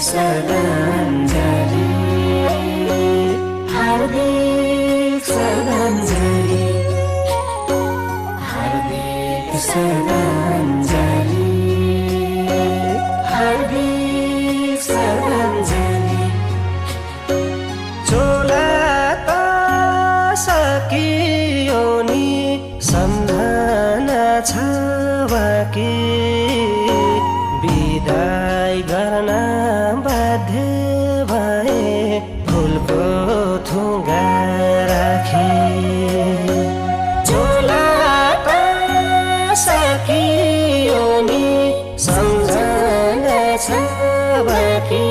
श्रद्धाञ्जली हार्दिक श्रद्धाञ्जली हार्दिक श्रद्धाञ्जली हार्दिक श्रद्धाञ्जली चोला त सकियो नि सम्झना छ बाँकी विदाई गर्न बाध्य भए फुलको थुङ्गा राखी चोला त सकियो नि सम्झना छ बाँकी